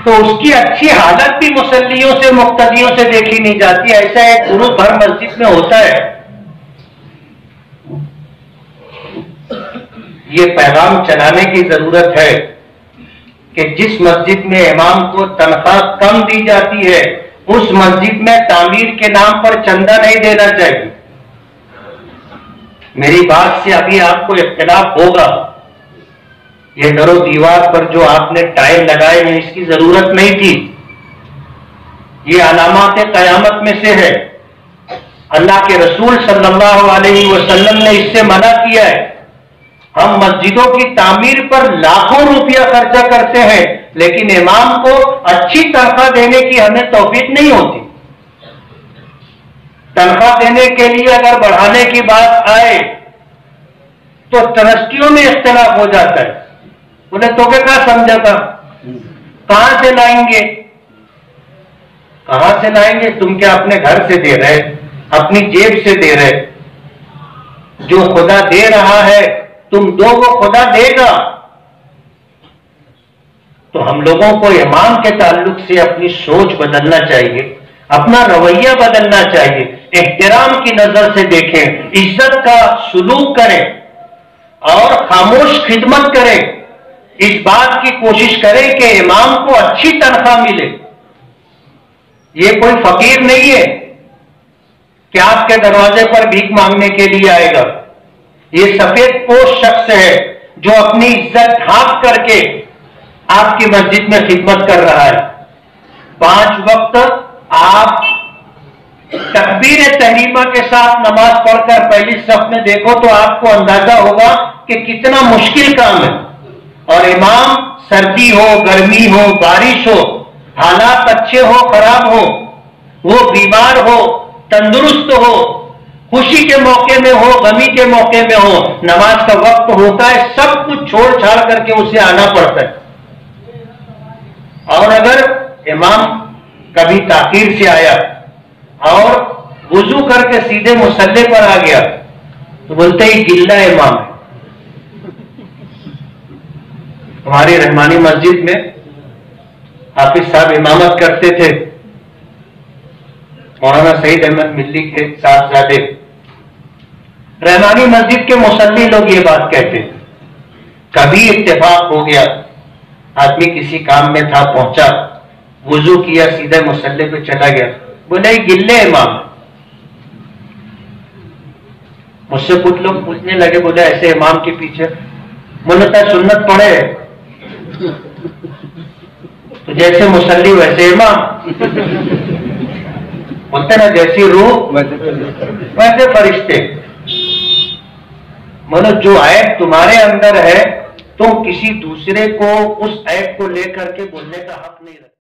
تو اس کی اچھی حالت بھی مصلیوں سے مقتدیوں سے دیکھی نہیں جاتی. ایسا ایک گروپ ہر مسجد میں ہوتا ہے. یہ پیغام چلانے کی ضرورت ہے کہ جس مسجد میں امام کو تنخواہ کم دی جاتی ہے اس مسجد میں تعمیر کے نام پر چندہ نہیں دینا چاہیے. میری بات سے ابھی آپ کو اختلاف ہوگا. یہ در و دیوار پر جو آپ نے ٹائل لگائے ہیں اس کی ضرورت نہیں تھی. یہ علامات قیامت میں سے ہے. اللہ کے رسول صلی اللہ علیہ وسلم نے اس سے منع کیا ہے. ہم مسجدوں کی تعمیر پر لاکھوں روپیہ خرچہ کرتے ہیں لیکن امام کو اچھی تنخواہ دینے کی ہمیں توفیق نہیں ہوتی. تنخواہ دینے کے لیے اگر بڑھانے کی بات آئے تو ٹرسٹیوں میں اختلاف ہو جاتا ہے. انہیں تو کیا سمجھا تھا؟ کہاں سے لائیں گے؟ کہاں سے لائیں گے؟ تم کیا اپنے گھر سے دے رہے، اپنی جیب سے دے رہے؟ جو خدا دے رہا ہے تم دو وہ خدا دے گا. تو ہم لوگوں کو امام کے تعلق سے اپنی سوچ بدلنا چاہیے، اپنا رویہ بدلنا چاہیے. احترام کی نظر سے دیکھیں، عزت کا سلوک کریں اور خاموش خدمت کریں. اس بات کی کوشش کریں کہ امام کو اچھی تنخواہ ملے. یہ کوئی فقیر نہیں ہے کہ آپ کے دروازے پر بھیک مانگنے کے لیے آئے گا. یہ سفید پوش شخص ہے جو اپنی عزت ڈھانپ کر کے آپ کی مسجد میں خدمت کر رہا ہے. 5 وقت آپ تکبیر تحریمہ کے ساتھ نماز پڑھ کر پہلی صف میں دیکھو تو آپ کو اندازہ ہوگا کہ کتنا مشکل کام ہے. اور امام سردی ہو، گرمی ہو، بارش ہو، حالات اچھے ہو خراب ہو، وہ بیمار ہو، تندرست ہو، خوشی کے موقع میں ہو، غمی کے موقع میں ہو، نماز کا وقت ہوتا ہے، سب کچھ چھوڑ چھاڑ کر کے اسے آنا پڑتا ہے. اور اگر امام کبھی تاخیر سے آیا اور وضو کر کے سیدھے مصلی پر آ گیا تو بولتے ہی گلہ امام ہے. ہماری رحمانی مسجد میں حافظ صاحب امامت کرتے تھے، مولانا سعید احمد ملی کے صاحبزادے. رحمانی مسجد کے مصلی لوگ یہ بات کہتے ہیں. کبھی اتفاق ہو گیا، آدمی کسی کام میں تھا، پہنچا، وضو کیا، سیدھے مصلی پہ چلا گیا، بولے گلے امام. مجھ سے کچھ لوگ پوچھنے لگے، بولے ایسے امام کے پیچھے منتا سنت پڑھے تو جیسے مصلی ویسے امام. بولتے نا جیسی روح ویسے فرشتے. مطلب جو عیب تمہارے اندر ہے تم کسی دوسرے کو اس عیب کو لے کر کے بولنے کا حق نہیں رکھتے.